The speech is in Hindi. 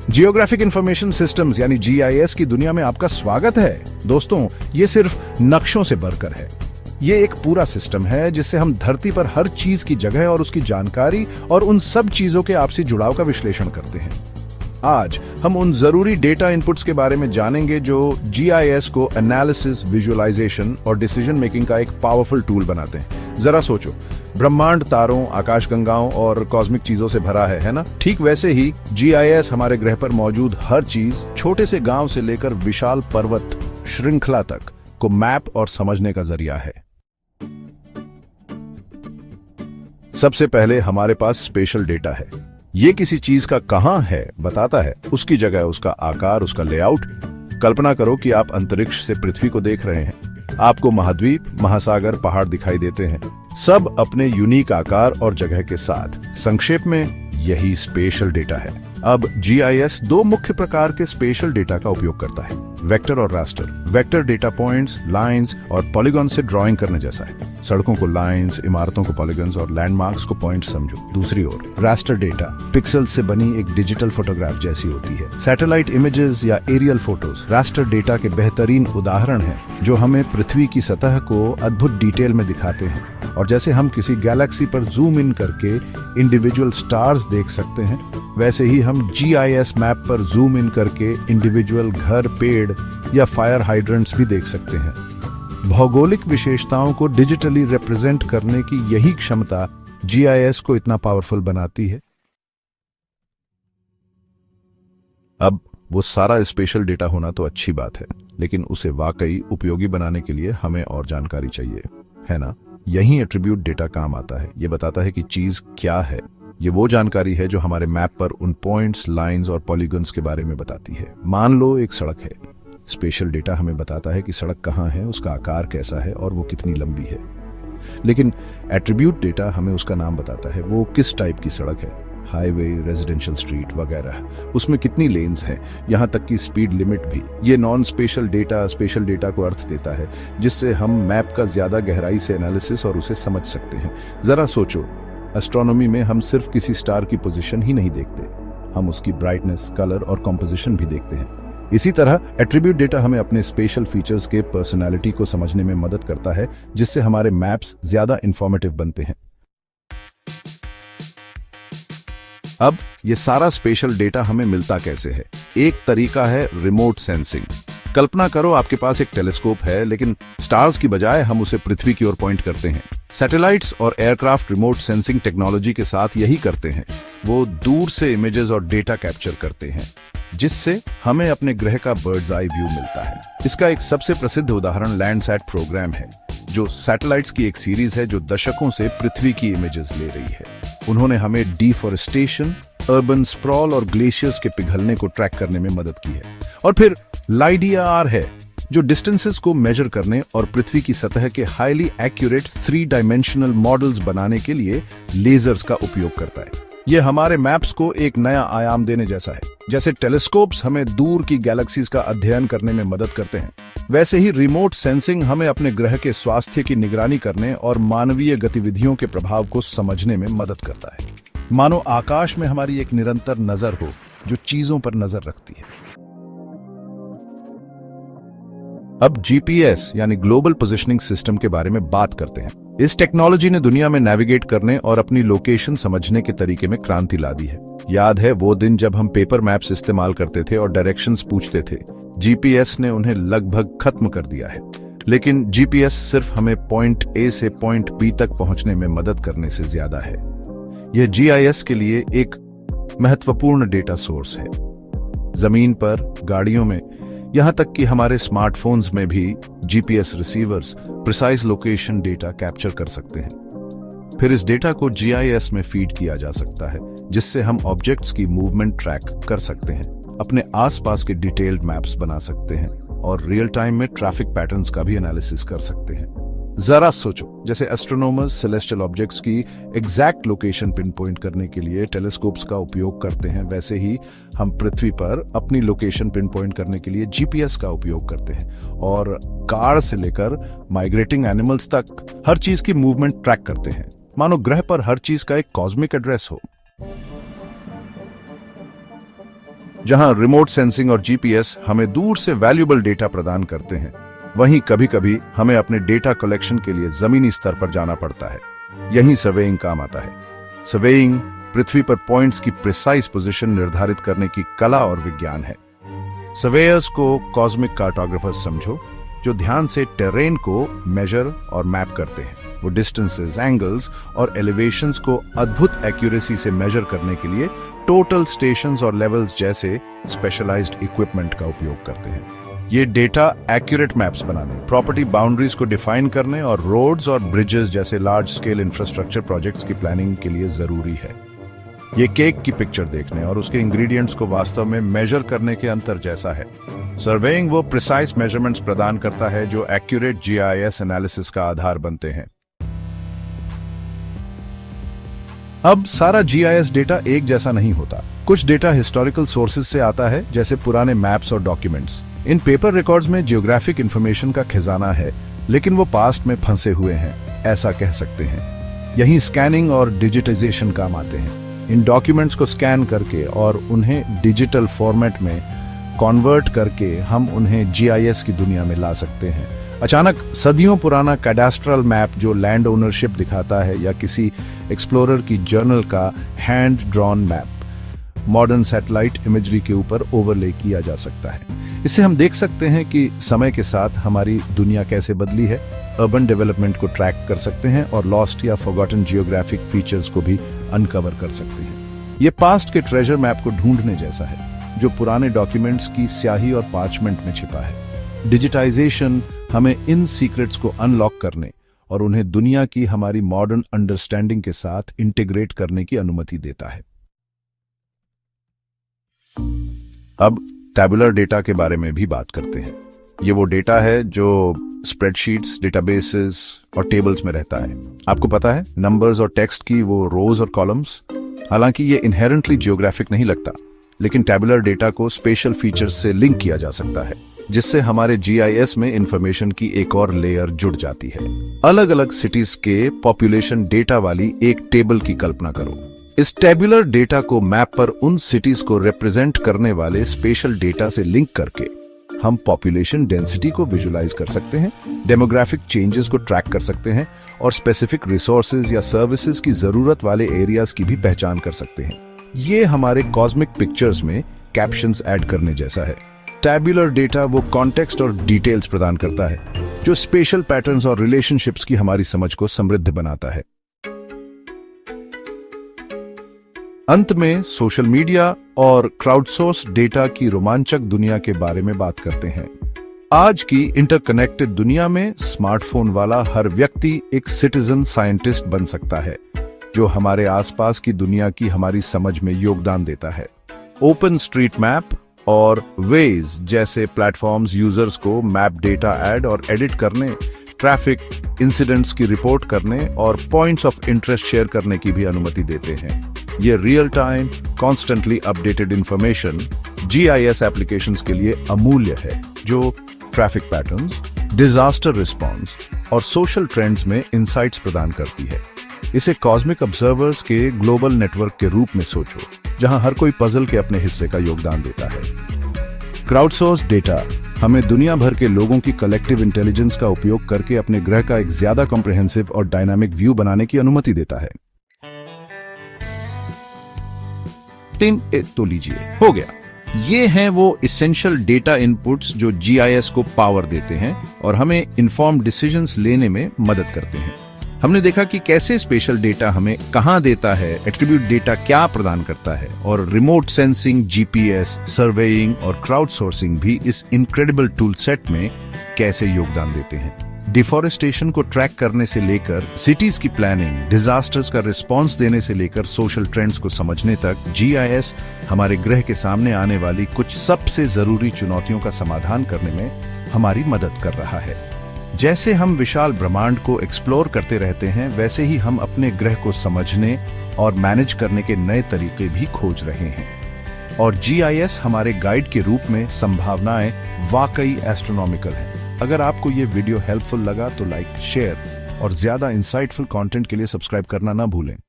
जियोग्राफिक इंफॉर्मेशन सिस्टम्स यानी जीआईएस की दुनिया में आपका स्वागत है। दोस्तों, ये सिर्फ नक्शों से बढ़कर है। ये एक पूरा सिस्टम है जिससे हम धरती पर हर चीज की जगह और उसकी जानकारी और उन सब चीजों के आपसी जुड़ाव का विश्लेषण करते हैं। आज हम उन जरूरी डेटा इनपुट्स के बारे में जानेंगे जो जीआईएस को एनालिसिस, विजुअलाइजेशन और डिसीजन मेकिंग का एक पावरफुल टूल बनाते हैं। जरा सोचो, ब्रह्मांड तारों, आकाशगंगाओं और कॉस्मिक चीजों से भरा है ना? ठीक वैसे ही जीआईएस हमारे ग्रह पर मौजूद हर चीज, छोटे से गांव से लेकर विशाल पर्वत श्रृंखला तक को मैप और समझने का जरिया है। सबसे पहले हमारे पास स्पेशल डेटा है। ये किसी चीज का कहां है बताता है, उसकी जगह, उसका आकार, उसका लेआउट। कल्पना करो कि आप अंतरिक्ष से पृथ्वी को देख रहे हैं। आपको महाद्वीप, महासागर, पहाड़ दिखाई देते हैं, सब अपने यूनिक आकार और जगह के साथ। संक्षेप में यही स्पेशल डेटा है। अब जीआईएस दो मुख्य प्रकार के स्पेशल डेटा का उपयोग करता है, वेक्टर और raster. Vector data points, lines और पॉलीगॉन से ड्राइंग करने जैसा है। सड़कों को लाइंस, इमारतों को पॉलीगॉन्स और लैंडमार्क्स को पॉइंट समझो। दूसरी ओर रास्टर डेटा पिक्सेल से बनी एक डिजिटल फोटोग्राफ जैसी होती है। सैटेलाइट इमेजेस या एरियल फोटोज रास्टर डेटा के बेहतरीन उदाहरण हैं, जो हमें पृथ्वी की सतह को अद्भुत डिटेल में दिखाते हैं। और जैसे हम किसी गैलेक्सी पर जूम इन करके इंडिविजुअल स्टार्स देख सकते हैं, वैसे ही हम जीआईएस मैप पर जूम इन करके इंडिविजुअल घर, पेड़ या फायर हाइड्रेंट्स भी देख सकते हैं। भौगोलिक विशेषताओं को डिजिटली रिप्रेजेंट करने की यही क्षमता जीआईएस को इतना पावरफुल बनाती है। अब वो सारा स्पेशल डेटा होना तो अच्छी बात है, लेकिन उसे वाकई उपयोगी बनाने के लिए हमें और जानकारी चाहिए, है ना? यही एट्रीब्यूट डेटा काम आता है। ये बताता है कि चीज क्या है। ये वो जानकारी है जो हमारे मैप पर उन पॉइंट्स, लाइंस और पॉलीगॉन्स के बारे में बताती है। मान लो एक सड़क है। स्पेशल डेटा हमें बताता है कि सड़क कहाँ है, उसका आकार कैसा है और वो कितनी लंबी है। लेकिन एट्रीब्यूट डेटा हमें उसका नाम बताता है, वो किस टाइप की सड़क है, हाईवे, रेजिडेंशियल स्ट्रीट वगैरह, उसमें कितनी लेन्स हैं, यहाँ तक कि स्पीड लिमिट भी। ये non special data special data को अर्थ देता है, जिससे हम मैप का ज्यादा गहराई से एनालिसिस और उसे समझ सकते हैं। जरा सोचो, एस्ट्रोनॉमी में हम सिर्फ किसी स्टार की पोजीशन ही नहीं देखते, हम उसकी ब्राइटनेस, कलर और कॉम्पोजिशन भी देखते हैं। इसी तरह एट्रीब्यूट डेटा हमें अपने स्पेशल फीचर्स के पर्सनालिटी को समझने में मदद करता है, जिससे हमारे मैप्स ज्यादा इंफॉर्मेटिव बनते हैं। अब ये सारा स्पेशल डेटा हमें मिलता कैसे है? एक तरीका है रिमोट सेंसिंग। कल्पना करो आपके पास एक टेलीस्कोप है, लेकिन स्टार्स की बजाय हम उसे पृथ्वी की ओर पॉइंट करते हैं। सैटेलाइट्स और एयरक्राफ्ट रिमोट सेंसिंग टेक्नोलॉजी के साथ यही करते हैं। वो दूर से इमेजेस और डेटा कैप्चर करते हैं, जिससे हमें अपने ग्रह का बर्ड्स आई व्यू मिलता है। इसका एक सबसे प्रसिद्ध उदाहरण लैंडसैट प्रोग्राम है, जो सैटेलाइट्स की एक सीरीज है जो दशकों से पृथ्वी की इमेजेस ले रही है। उन्होंने हमें डिफॉरेस्टेशन, अर्बन स्प्रॉल और ग्लेशियर्स के पिघलने को ट्रैक करने में मदद की है। और फिर लाइडिया है, जो डिस्टेंसेस को मेजर करने और पृथ्वी की सतह के हाईली एक्यूरेट 3 डायमेंशनल मॉडल्स बनाने के लिए लेजर्स का उपयोग करता है। यह हमारे मैप्स को एक नया आयाम देने जैसा है। जैसे टेलीस्कोप्स हमें दूर की गैलेक्सीज का अध्ययन करने में मदद करते हैं, वैसे ही रिमोट सेंसिंग हमें अपने ग्रह के स्वास्थ्य की निगरानी करने और मानवीय गतिविधियों के प्रभाव को समझने में मदद करता है। मानो आकाश में हमारी एक निरंतर नजर हो जो चीजों पर नजर रखती है। अब जीपीएस यानी ग्लोबल पोजिशनिंग सिस्टम के बारे में बात करते हैं। इस टेक्नोलॉजी ने दुनिया में नेविगेट करने और अपनी लोकेशन समझने के तरीके में क्रांति ला दी है। याद है वो दिन जब हम पेपर मैप्स इस्तेमाल करते थे और डायरेक्शंस पूछते थे? जीपीएस ने उन्हें लगभग खत्म कर दिया है। लेकिन जीपीएस सिर्फ हमें पॉइंट ए से पॉइंट बी तक पहुंचने में मदद करने से ज्यादा है। यह जीआईएस के लिए एक महत्वपूर्ण डेटा सोर्स है। जमीन पर, गाड़ियों में, यहां तक कि हमारे स्मार्टफोन्स में भी GPS receivers precise location data capture कर सकते हैं। फिर इस डेटा को जीआईएस में फीड किया जा सकता है, जिससे हम ऑब्जेक्ट्स की मूवमेंट ट्रैक कर सकते हैं, अपने आसपास के डिटेल्ड मैप्स बना सकते हैं और रियल टाइम में ट्रैफिक पैटर्न्स का भी एनालिसिस कर सकते हैं। जरा सोचो, जैसे एस्ट्रोनॉमर्स सेलेस्टियल ऑब्जेक्ट्स की एग्जैक्ट लोकेशन पिन पॉइंट करने के लिए टेलीस्कोप्स का उपयोग करते हैं, वैसे ही हम पृथ्वी पर अपनी लोकेशन पिन पॉइंट करने के लिए जीपीएस का उपयोग करते हैं और कार से लेकर माइग्रेटिंग एनिमल्स तक हर चीज की मूवमेंट ट्रैक करते हैं, मानो ग्रह पर हर चीज का एक कॉस्मिक एड्रेस हो। जहां रिमोट सेंसिंग और जीपीएस हमें दूर से वैल्यूएबल डेटा प्रदान करते हैं, वहीं कभी कभी हमें अपने डेटा कलेक्शन के लिए जमीनी स्तर पर जाना पड़ता है। यहीं सर्वेइंग काम आता है। सर्वेइंग पृथ्वी पर पॉइंट्स की प्रिसाइज पोजीशन निर्धारित करने की कला और विज्ञान है। सर्वेयर्स को कॉस्मिक कार्टोग्राफर्स समझो, जो ध्यान से टेरेन को मेजर और मैप करते हैं। वो डिस्टेंसेस, एंगल्स और एलिवेशंस को अद्भुत एक्यूरेसी से मेजर करने के लिए टोटल स्टेशंस और लेवल्स जैसे स्पेशलाइज्ड इक्विपमेंट का उपयोग करते हैं। ये डेटा एक्यूरेट मैप्स बनाने, प्रॉपर्टी बाउंड्रीज को डिफाइन करने और रोड्स और ब्रिजेस जैसे लार्ज स्केल इंफ्रास्ट्रक्चर प्रोजेक्ट्स की प्लानिंग के लिए जरूरी है। ये केक की पिक्चर देखने और उसके इंग्रेडिएंट्स को वास्तव में मेजर करने के अंतर जैसा है। सर्वेइंग वो प्रिसाइज मेजरमेंट्स प्रदान करता है जो एक्यूरेट जीआईएस एनालिसिस का आधार बनते हैं। अब सारा जीआईएस डेटा एक जैसा नहीं होता। कुछ डेटा हिस्टोरिकल सोर्सेज से आता है, जैसे पुराने मैप्स और डॉक्यूमेंट्स। इन पेपर रिकॉर्ड्स में जियोग्राफिक इंफॉर्मेशन का खजाना है, लेकिन वो पास्ट में फंसे हुए हैं, ऐसा कह सकते हैं। यहीं स्कैनिंग और डिजिटाइजेशन काम आते हैं। इन डॉक्यूमेंट्स को स्कैन करके और उन्हें डिजिटल फॉर्मेट में कन्वर्ट करके हम उन्हें जीआईएस की दुनिया में ला सकते हैं। अचानक सदियों पुराना कैडास्ट्रल मैप जो लैंड ओनरशिप दिखाता है, या किसी एक्सप्लोरर की जर्नल का hand drawn map modern satellite imagery के ऊपर ओवरले किया जा सकता है। इससे हम देख सकते हैं कि समय के साथ हमारी दुनिया कैसे बदली है, अर्बन डेवलपमेंट को ट्रैक कर सकते हैं और लॉस्ट या फॉरगॉटन जियोग्राफिक फीचर्स को भी अनकवर कर सकते हैं। ये पास्ट के ट्रेजर मैप को ढूंढने जैसा है, जो पुराने डॉक्यूमेंट्स की स्याही और पार्चमेंट में छिपा है। डिजिटाइजेशन हमें इन सीक्रेट्स को अनलॉक करने और उन्हें दुनिया की हमारी मॉडर्न अंडरस्टैंडिंग के साथ इंटीग्रेट करने की अनुमति देता है। अब टैबुलर डेटा के बारे में भी बात करते हैं। ये वो डेटा है जो स्प्रेडशीट्स, डेटाबेसेस और टेबल्स में रहता है। आपको पता है, नंबर्स और टेक्स्ट की वो रोज और कॉलम्स। हालांकि ये इनहेरेंटली जियोग्राफिक नहीं लगता, लेकिन टैबुलर डेटा को स्पेशल फीचर्स से लिंक किया जा सकता है, जिससे हमारे जीआईएस में इंफॉर्मेशन की एक और लेयर जुड़ जाती है। अलग अलग सिटीज के पॉपुलेशन डेटा वाली एक टेबल की कल्पना करो। इस टेबुलर डेटा को मैप पर उन सिटीज को रिप्रेजेंट करने वाले स्पेशल डेटा से लिंक करके हम पॉपुलेशन डेंसिटी को विजुलाइज कर सकते हैं, डेमोग्राफिक चेंजेस को ट्रैक कर सकते हैं और स्पेसिफिक रिसोर्सेज या सर्विसेज की जरूरत वाले एरियाज की भी पहचान कर सकते हैं। ये हमारे कॉस्मिक पिक्चर्स में कैप्शंस ऐड करने जैसा है। टैबुलर डेटा वो कॉन्टेक्स्ट और डिटेल्स प्रदान करता है जो स्पेशल पैटर्न्स और रिलेशनशिप्स की हमारी समझ को समृद्ध बनाता है। अंत में सोशल मीडिया और क्राउडसोर्स डेटा की रोमांचक दुनिया के बारे में बात करते हैं। आज की इंटरकनेक्टेड दुनिया में स्मार्टफोन वाला हर व्यक्ति एक सिटीजन साइंटिस्ट बन सकता है, जो हमारे आसपास की दुनिया की हमारी समझ में योगदान देता है। ओपन स्ट्रीट मैप और वेज जैसे प्लेटफॉर्म्स यूजर्स को मैप डेटा ऐड और एडिट करने, ट्रैफिक इंसिडेंट्स की रिपोर्ट करने और पॉइंट्स ऑफ इंटरेस्ट शेयर करने की भी अनुमति देते हैं। ये real time, constantly updated information GIS applications के लिए अमूल्य है, जो ट्रैफिक पैटर्न्स, डिजास्टर रिस्पॉन्स और सोशल ट्रेंड्स में इंसाइट्स प्रदान करती है। इसे कॉस्मिक ऑब्जर्वर्स के ग्लोबल नेटवर्क के रूप में सोचो, जहां हर कोई पजल के अपने हिस्से का योगदान देता है। क्राउडसोर्स डेटा हमें दुनिया भर के लोगों की कलेक्टिव इंटेलिजेंस का उपयोग करके अपने ग्रह का एक ज्यादा कॉम्प्रिहेंसिव और डायनामिक व्यू बनाने की अनुमति देता है। तो लीजिए, हो गया। ये हैं वो इसेंशियल डेटा इनपुट्स जो जीआईएस को पावर देते हैं और हमें इन्फॉर्म्ड डिसीजंस लेने में मदद करते हैं। हमने देखा कि कैसे स्पेशल डेटा हमें कहां देता है, एट्रीब्यूट डेटा क्या प्रदान करता है, और रिमोट सेंसिंग, जीपीएस, सर्वेइंग और क्राउड सोर्सिंग भी इस इनक्रेडिबल टूल सेट में कैसे योगदान देते हैं। डिफॉरेस्टेशन को ट्रैक करने से लेकर सिटीज की प्लानिंग, डिजास्टर्स का रिस्पॉन्स देने से लेकर सोशल ट्रेंड्स को समझने तक, जीआईएस हमारे ग्रह के सामने आने वाली कुछ सबसे जरूरी चुनौतियों का समाधान करने में हमारी मदद कर रहा है। जैसे हम विशाल ब्रह्मांड को एक्सप्लोर करते रहते हैं, वैसे ही हम अपने ग्रह को समझने और मैनेज करने के नए तरीके भी खोज रहे हैं। और जीआईएस हमारे गाइड के रूप में संभावनाएं वाकई एस्ट्रोनॉमिकल हैं। अगर आपको ये वीडियो हेल्पफुल लगा तो लाइक, शेयर और ज्यादा इंसाइटफुल कंटेंट के लिए सब्सक्राइब करना ना भूलें।